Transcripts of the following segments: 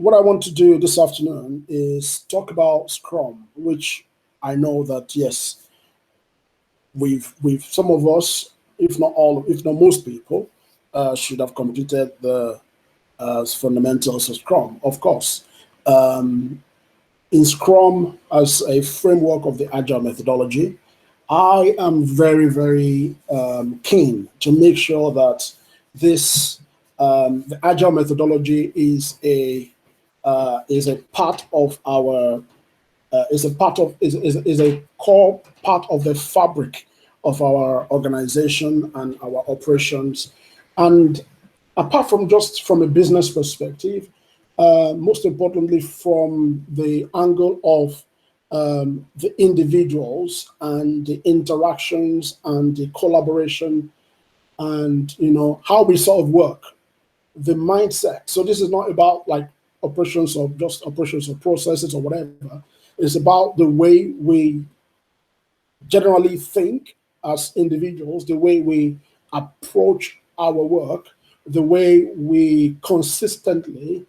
what I want to do this afternoon is talk about Scrum, which I know that yes, we've some of us, if not all, if not most people, should have completed the fundamentals of Scrum. Of course, in Scrum as a framework of the Agile methodology, I am very, very keen to make sure that this the Agile methodology is a part of our is a core part of the fabric of our organization and our operations. And apart from just from a business perspective, most importantly from the angle of the individuals and the interactions and the collaboration and how we sort of work, the mindset. So this is not about like operations or just operations or processes or whatever. It's about the way we generally think as individuals, the way we approach our work, the way we consistently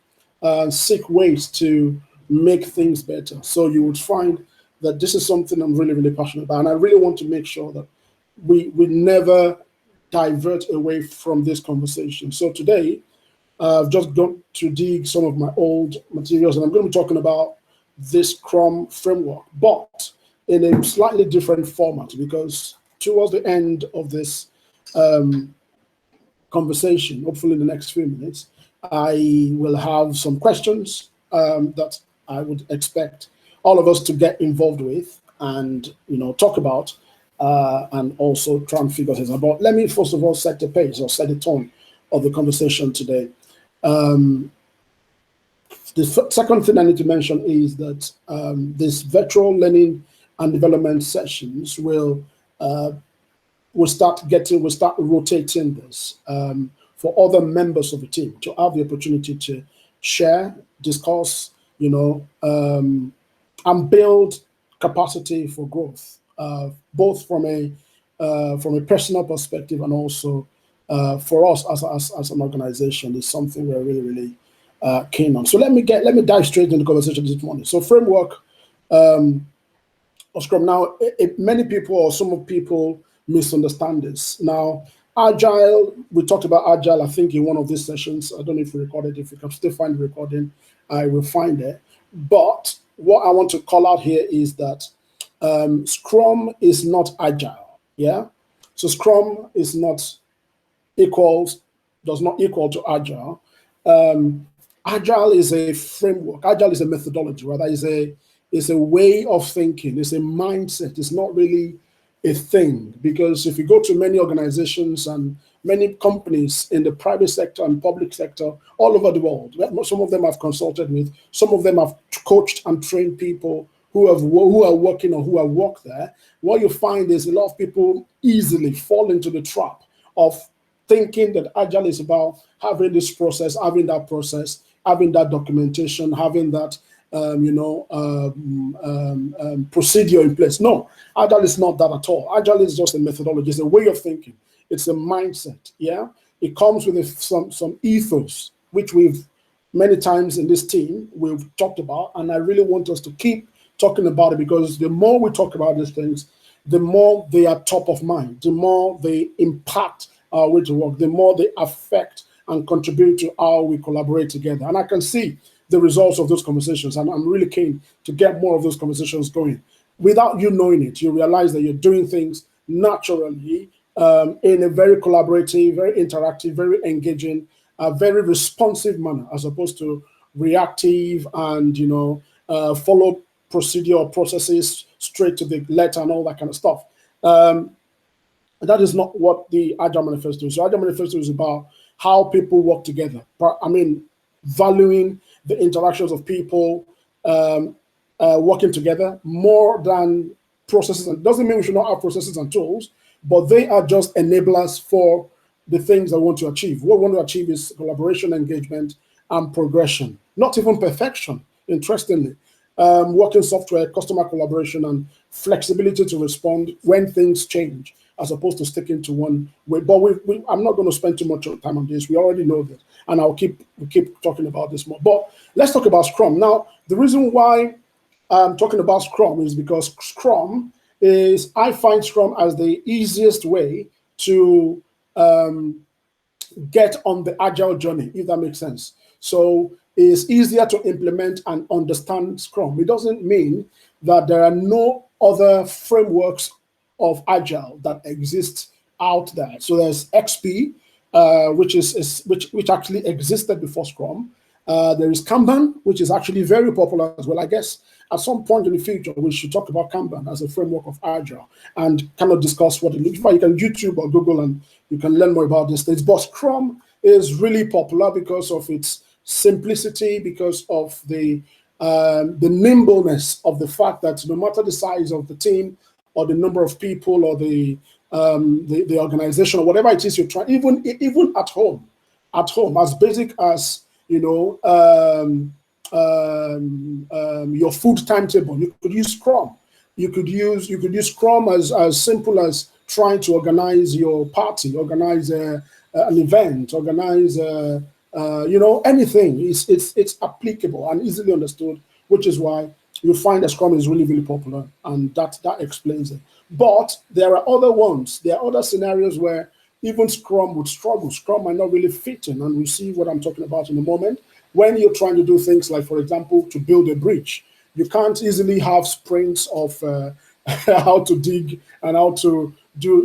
seek ways to make things better. So you would find that this is something I'm really, really passionate about. And I really want to make sure that we never divert away from this conversation. So today, I've just gone to dig some of my old materials, and I'm going to be talking about this Scrum framework, but in a slightly different format, because towards the end of this conversation, hopefully in the next few minutes, I will have some questions that I would expect all of us to get involved with and talk about and also try and figure things out. But let me first of all set the pace or set the tone of the conversation today. The second thing I need to mention is that this virtual learning and development sessions will start rotating this for other members of the team to have the opportunity to share, discuss, and build capacity for growth, both from a personal perspective and also for us as an organization. Is something we're really, really keen on. So let me dive straight into the conversation this morning. So framework of Scrum. Now, many people or some people misunderstand this. Now, Agile, we talked about Agile, I think, in one of these sessions. I don't know if we recorded. If you can still find the recording, I will find it. But what I want to call out here is that Scrum is not Agile. Yeah. So Scrum is does not equal to Agile. Agile is a framework. Agile is a methodology, rather is a way of thinking. It's a mindset. It's not really a thing, because if you go to many organizations and many companies in the private sector and public sector all over the world, some of them I've consulted with, some of them have coached and trained people who are working or who have worked there. What you find is a lot of people easily fall into the trap of thinking that Agile is about having this process, having that process, having that documentation, having that procedure in place. No, Agile is not that at all. Agile is just a methodology. It's a way of thinking. It's a mindset. Yeah, it comes with some ethos, which we've many times in this team we've talked about, and I really want us to keep talking about it, because the more we talk about these things, the more they are top of mind, the more they impact our way to work, the more they affect and contribute to how we collaborate together. And I can see the results of those conversations, and I'm really keen to get more of those conversations going. Without you knowing it, you realize that you're doing things naturally in a very collaborative, very interactive, very engaging, very responsive manner, as opposed to reactive and follow procedure or processes straight to the letter and all that kind of stuff. That is not what the Agile Manifesto is. So Agile Manifesto is about how people work together. Valuing the interactions of people working together more than processes. It doesn't mean we should not have processes and tools, but they are just enablers for the things I want to achieve. What we want to achieve is collaboration, engagement, and progression. Not even perfection, interestingly. Working software, customer collaboration, and flexibility to respond when things change. as opposed to sticking to one way. But I'm not going to spend too much time on this. We already know this, and we'll keep talking about this more. But let's talk about Scrum. Now, the reason why I'm talking about Scrum is because I find Scrum as the easiest way to get on the agile journey, if that makes sense. So it's easier to implement and understand Scrum. It doesn't mean that there are no other frameworks of agile that exist out there. So there's XP, which actually existed before Scrum. There is Kanban, which is actually very popular as well. I guess at some point in the future, we should talk about Kanban as a framework of Agile and kind of discuss what it looks like. You can YouTube or Google and you can learn more about these things. But Scrum is really popular because of its simplicity, because of the nimbleness of the fact that no matter the size of the team or the number of people or the organization or whatever it is you're trying, even at home, as basic as your food timetable, you could use Scrum. You could use Scrum as simple as trying to organize your party, organize an event, organize anything. It's applicable and easily understood, which is why you find that Scrum is really, really popular, and that explains it. But there are other ones. There are other scenarios where even Scrum would struggle. Scrum might not really fit in, and we'll see what I'm talking about in a moment. When you're trying to do things like, for example, to build a bridge, you can't easily have sprints of how to dig and how to do,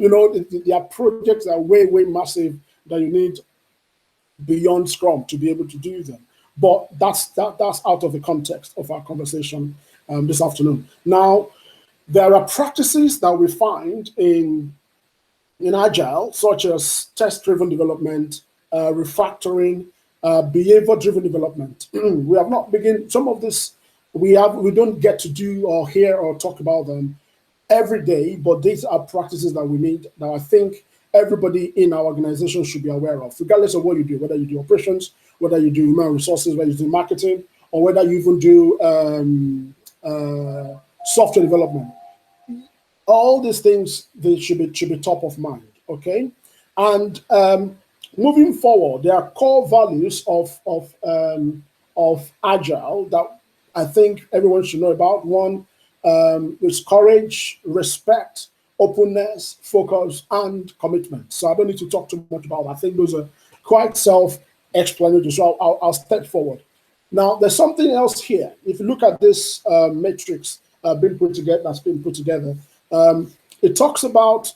there are projects that are way, way massive that you need beyond Scrum to be able to do them. But that's out of the context of our conversation this afternoon. Now, there are practices that we find in Agile, such as test-driven development, refactoring, behavior-driven development. We have not begun some of this. We don't get to do or hear or talk about them every day, but these are practices that we need, that I think everybody in our organization should be aware of, regardless of what you do, whether you do operations, whether you do human resources, whether you do marketing, or whether you even do software development. All these things, they should be top of mind, okay? And moving forward, there are core values of Agile that I think everyone should know about. One is courage, respect, openness, focus, and commitment. So I don't need to talk too much about it. I think those are quite self-explanatory. So I'll step forward. Now, there's something else here. If you look at this matrix that's been put together, it talks about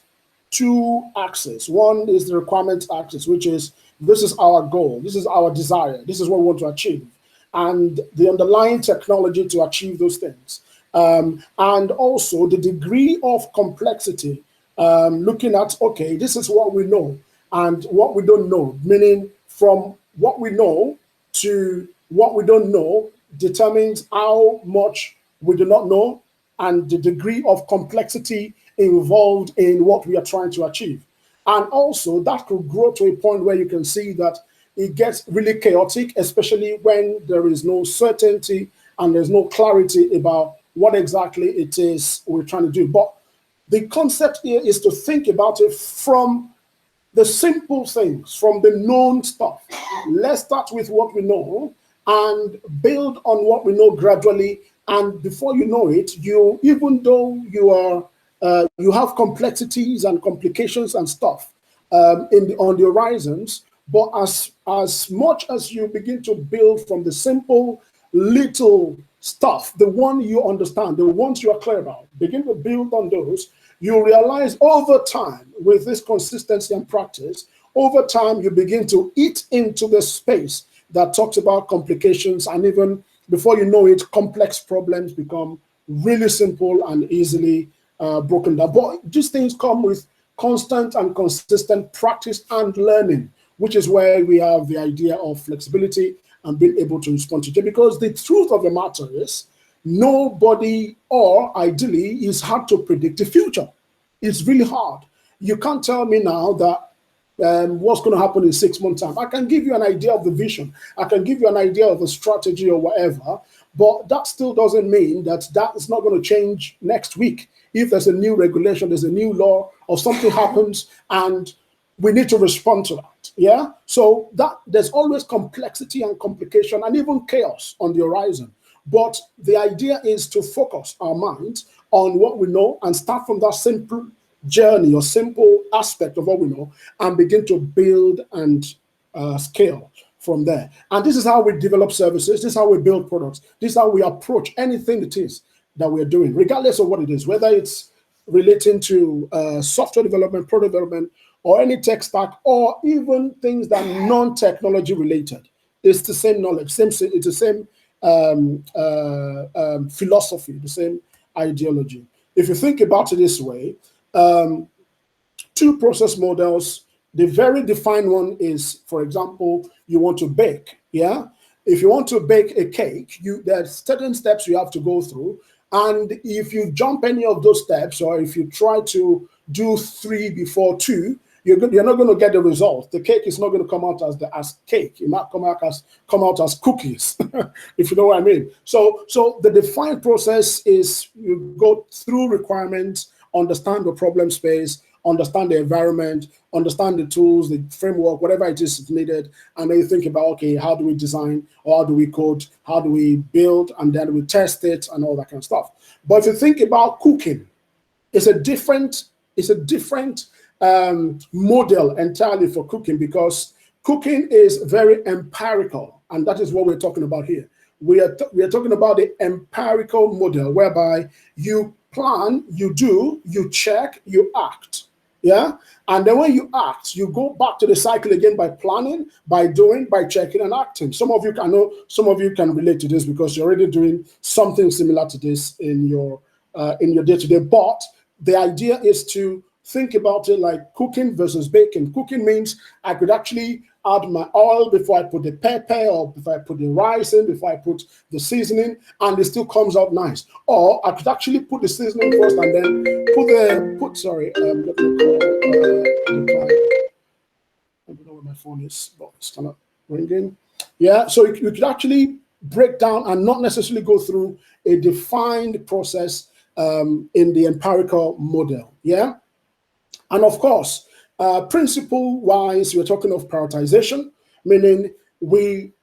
two axes. One is the requirement axis, which is, this is our goal, this is our desire, this is what we want to achieve, and the underlying technology to achieve those things. And also the degree of complexity, looking at, okay, this is what we know and what we don't know, meaning from what we know to what we don't know determines how much we do not know and the degree of complexity involved in what we are trying to achieve. And also that could grow to a point where you can see that it gets really chaotic, especially when there is no certainty and there's no clarity about what exactly it is we're trying to do. But the concept here is to think about it from the simple things, from the known stuff. Let's start with what we know and build on what we know gradually. And before you know it, even though you have complexities and complications and stuff on the horizons, but as much as you begin to build from the simple little stuff, the one you understand, the ones you are clear about, begin to build on those, you realize over time, with this consistency and practice, over time you begin to eat into the space that talks about complications, and even before you know it, complex problems become really simple and easily broken down. But these things come with constant and consistent practice and learning, which is where we have the idea of flexibility and being able to respond to it. Because the truth of the matter is, nobody, or ideally, it's hard to predict the future. It's really hard. You can't tell me now that what's going to happen in 6 months' time. I can give you an idea of the vision. I can give you an idea of the strategy or whatever, but that still doesn't mean that is not going to change next week. If there's a new regulation, there's a new law or something happens and we need to respond to that. Yeah. So that there's always complexity and complication and even chaos on the horizon. But the idea is to focus our minds on what we know and start from that simple journey or simple aspect of what we know and begin to build and scale from there. And this is how we develop services. This is how we build products. This is how we approach anything it is that we're doing, regardless of what it is, whether it's relating to software development, product development, or any tech stack, or even things that are non-technology related. It's the same knowledge, it's the same philosophy, the same ideology. If you think about it this way, two process models. The very defined one is, for example, you want to bake. Yeah, if you want to bake a cake, there are certain steps you have to go through, and if you jump any of those steps, or if you try to do 3 before 2, you're not going to get the result. The cake is not going to come out as cake. It might come out as cookies, if you know what I mean. So the defined process is you go through requirements, understand the problem space, understand the environment, understand the tools, the framework, whatever it is needed, and then you think about, okay, how do we design, or how do we code, how do we build, and then we test it and all that kind of stuff. But if you think about cooking, it's a different model entirely for cooking, because cooking is very empirical, and that is what we're talking about here. We are talking about the empirical model whereby you plan, you do, you check, you act. Yeah. And then when you act, you go back to the cycle again by planning, by doing, by checking and acting. Some of you can relate to this because you're already doing something similar to this in your day-to-day. But the idea is to think about it like cooking versus baking. Cooking means I could actually add my oil before I put the pepper, or before I put the rice in, before I put the seasoning, and it still comes out nice. Or I could actually put the seasoning first and then sorry, let me call the client. I don't know where my phone is, but it's kind of ringing. Yeah, so you could actually break down and not necessarily go through a defined process in the empirical model. Yeah. And of course, principle-wise, we're talking of prioritization, meaning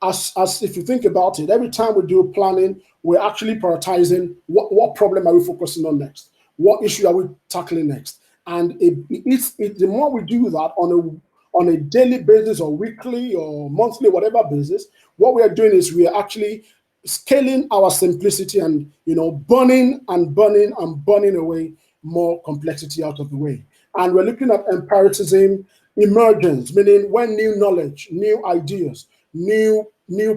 as if you think about it, every time we do planning, we're actually prioritizing what problem are we focusing on next, what issue are we tackling next, and the more we do that on a daily basis or weekly or monthly, whatever basis, what we are doing is we are actually scaling our simplicity and burning away more complexity out of the way. And we're looking at empiricism emergence, meaning when new knowledge, new ideas, new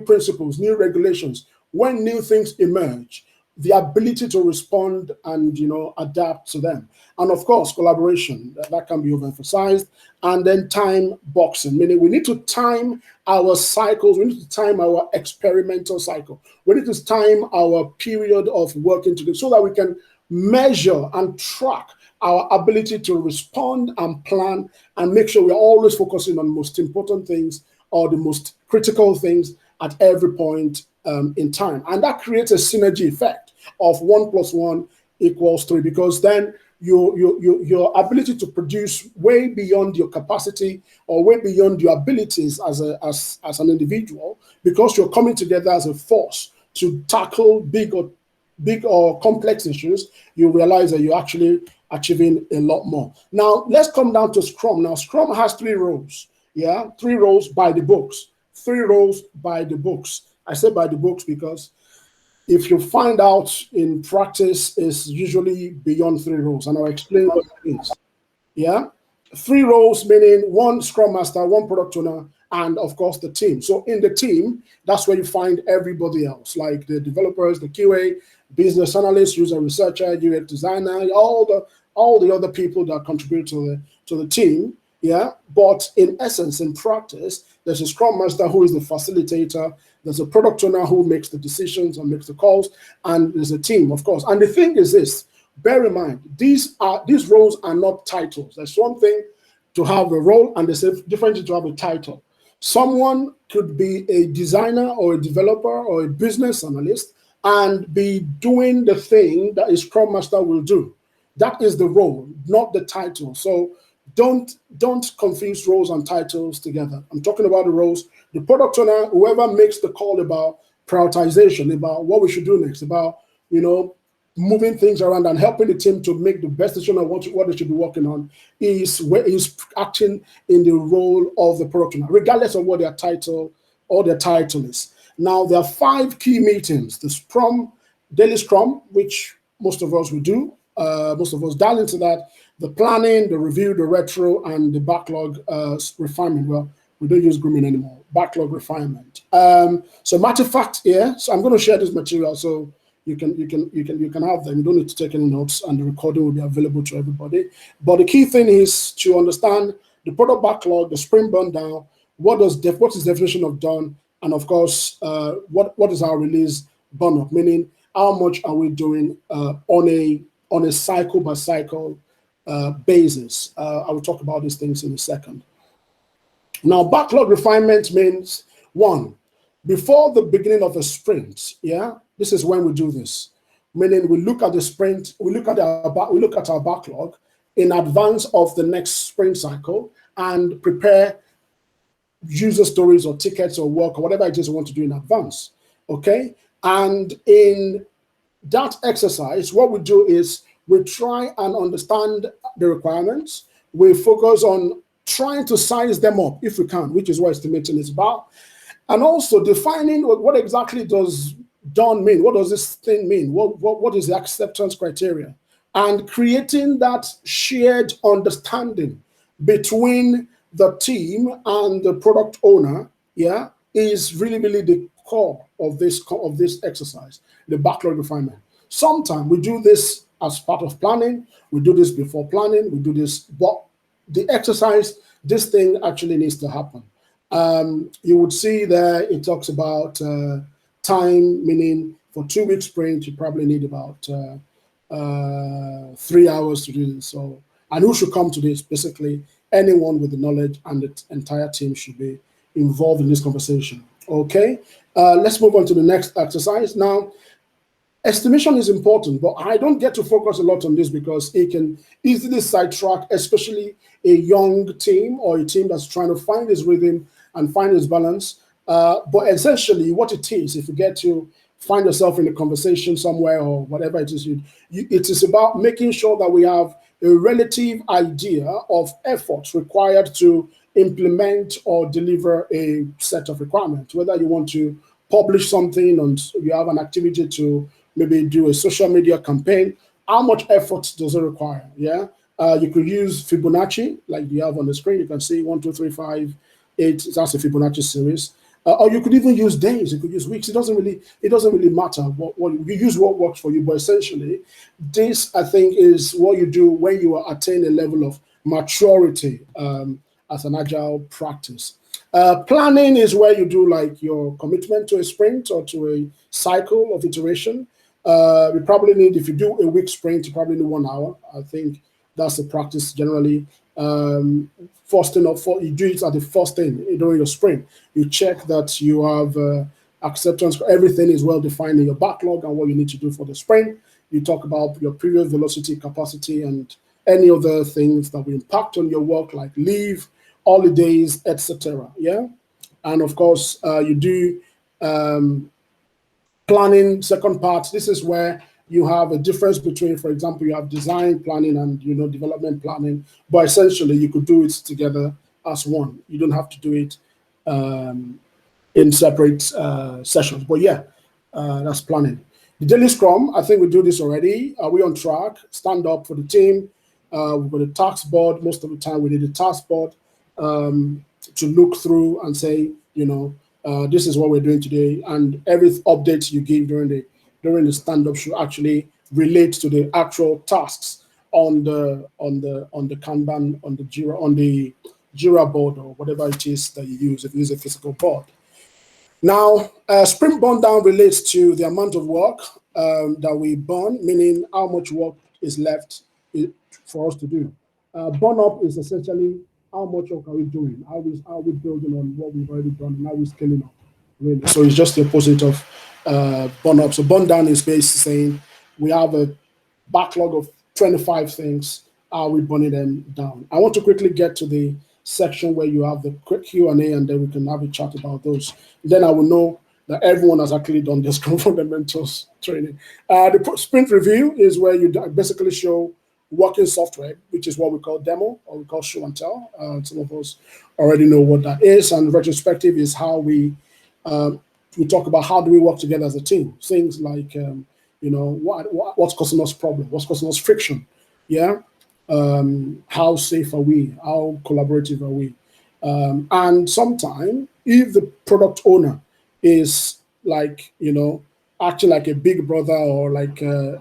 principles, new regulations, when new things emerge, the ability to respond and adapt to them. And of course, collaboration, that can be overemphasized. And then time boxing, meaning we need to time our cycles, we need to time our experimental cycle, we need to time our period of working together so that we can measure and track our ability to respond and plan and make sure we're always focusing on the most important things or the most critical things at every point in time. And that creates a synergy effect of 1 + 1 = 3, because then your ability to produce way beyond your capacity or way beyond your abilities as an individual, because you're coming together as a force to tackle big or complex issues, you realize that you're actually achieving a lot more. Now, let's come down to Scrum. Now, Scrum has 3 roles. Yeah, 3 roles by the books. 3 roles by the books. I say by the books because if you find out in practice, it's usually beyond 3 roles, and I'll explain what it means. Yeah, 3 roles meaning 1 Scrum Master, 1 product owner, and of course the team. So in the team, that's where you find everybody else, like the developers, the QA, business analyst, user researcher, UX designer, all the other people that contribute to the team. Yeah, but in essence, in practice, there's a Scrum Master who is the facilitator, there's a product owner who makes the decisions and makes the calls, and there's a team, of course. And the thing is this, bear in mind, these roles are not titles. There's one thing to have a role, and there's a different thing to have a title. Someone could be a designer or a developer or a business analyst and be doing the thing that a Scrum Master will do. That is the role, not the title. So don't confuse roles and titles together. I'm talking about the roles. The product owner, whoever makes the call about prioritization, about what we should do next, about moving things around and helping the team to make the best decision of what they should be working on, is acting in the role of the product owner, regardless of what their title is. Now, there are 5 key meetings: the Scrum, daily Scrum, which most of us will do. Most of us dial into that. The planning, the review, the retro, and the backlog refinement. Well, we don't use grooming anymore. Backlog refinement. So, matter of fact, here. So, I'm going to share this material so you can have them. You don't need to take any notes, and the recording will be available to everybody. But the key thing is to understand the product backlog, the sprint burn down. What is definition of done, and of course, what is our release burn up? Meaning, how much are we doing on a cycle by cycle basis? I will talk about these things in a second. Now, backlog refinement means, one, before the beginning of a sprint. Yeah, this is when we do this. Meaning, we look at the sprint, we look at our backlog in advance of the next sprint cycle and prepare user stories or tickets or work or whatever it is we want to do in advance. Okay, and in that exercise, what we do is we try and understand the requirements. We focus on trying to size them up if we can, which is what estimating is about. And also defining what exactly does done mean? What does this thing mean? What is the acceptance criteria? And creating that shared understanding between the team and the product owner, yeah, is really, really the core of this exercise, the backlog refinement. Sometimes we do this as part of planning. We do this before planning. We do this, but the exercise, this thing actually needs to happen. You would see there it talks about time, meaning for 2-week sprint, you probably need about 3 hours to do this. So, and who should come to this? Basically, anyone with the knowledge, and the entire team should be involved in this conversation. Okay, let's move on to the next exercise. Now, estimation is important, but I don't get to focus a lot on this because it can easily sidetrack, especially a young team or a team that's trying to find its rhythm and find its balance. But essentially, what it is, if you get to find yourself in a conversation somewhere or whatever it is, it is about making sure that we have a relative idea of efforts required to implement or deliver a set of requirements. Whether you want to publish something and you have an activity to maybe do a social media campaign, how much effort does it require? Yeah, you could use Fibonacci like you have on the screen. You can see 1, 2, 3, 5, 8. That's a Fibonacci series. Or you could even use days. You could use weeks. It doesn't really matter. What you use, what works for you. But essentially, this I think is what you do when you attain a level of maturity as an agile practice. Planning is where you do like your commitment to a sprint or to a cycle of iteration. You probably need, if you do a week sprint, you probably need 1 hour. I think that's the practice generally. First thing, you do it at the first thing during your sprint. You check that you have acceptance. Everything is well defined in your backlog and what you need to do for the sprint. You talk about your previous velocity, capacity, and any other things that will impact on your work, like leave, holidays, etc. Yeah, and of course you do planning. Second part. This is where you have a difference between, for example, you have design planning and development planning, but essentially you could do it together as one. You don't have to do it in separate sessions. But yeah, that's planning. The daily Scrum, I think we do this already. Are we on track? Stand up for the team. We've got a task board. Most of the time we need a task board to look through and say, this is what we're doing today. And every update you give during the stand-up should actually relate to the actual tasks on the Kanban, on the Jira board, or whatever it is that you use, if you use a physical board. Now, sprint burn down relates to the amount of work that we burn, meaning how much work is left for us to do. Burn up is essentially how much work are we doing? Are we building on what we've already done, and are we scaling up? Really? So it's just the opposite of burn up. So burn down is basically saying we have a backlog of 25 things. Are we burning them down? I want to quickly get to the section where you have the quick Q&A, and then we can have a chat about those. Then I will know that everyone has actually done this Scrum Fundamentals training. The sprint review is where you basically show working software, which is what we call demo, or we call show and tell. Some of us already know what that is. And retrospective is how we talk about how do we work together as a team. Things like, what's causing us problem? What's causing us friction? Yeah. How safe are we? How collaborative are we? And sometimes, if the product owner is like, acting like a big brother or like a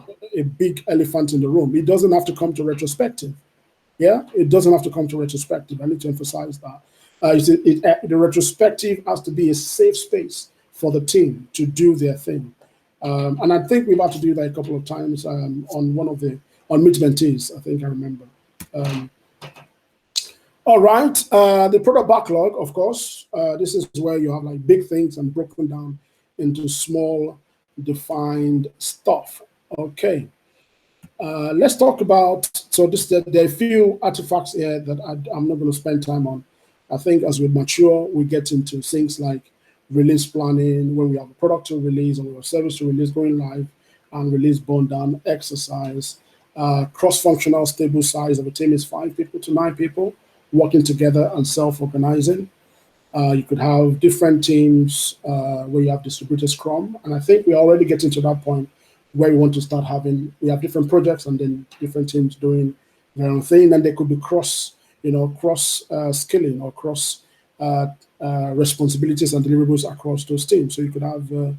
big elephant in the room, it doesn't have to come to retrospective. Yeah, it doesn't have to come to retrospective. I need to emphasize that. The retrospective has to be a safe space for the team to do their thing. And I think we've had to do that a couple of times on Meet Mentees, I think I remember. All right, the product backlog, of course, this is where you have like big things and broken down into small defined stuff. Okay, let's talk about, so there are a few artifacts here that I'm not going to spend time on. I think as we mature, we get into things like release planning, when we have a product to release or we have service to release, going live, and release burn down exercise. Cross-functional stable size of a team is 5 people to 9 people working together and self-organizing. You could have different teams where you have distributed Scrum. And I think we're already getting to that point where we want to start having, we have different projects and then different teams doing their own thing. And they could be cross skilling or cross responsibilities and deliverables across those teams. So you could have a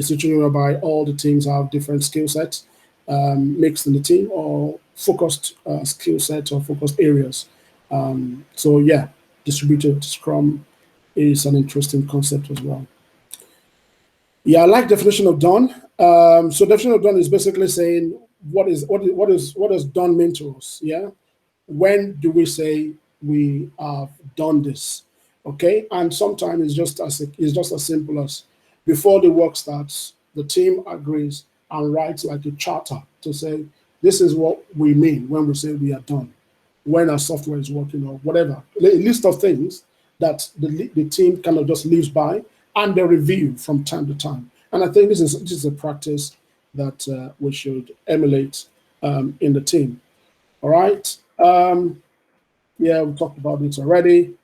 situation whereby all the teams have different skill sets mixed in the team, or focused skill sets or focused areas. So yeah, distributed Scrum is an interesting concept as well. Yeah, I like definition of done. So definition of done is basically saying what does done mean to us? Yeah, when do we say we have done this? Okay, and sometimes it's just as simple as before the work starts, the team agrees and writes like a charter to say this is what we mean when we say we are done, when our software is working or whatever. A list of things that the team kind of just lives by, and they review from time to time. And I think this is a practice that we should emulate in the team. All right. Yeah, we talked about it already.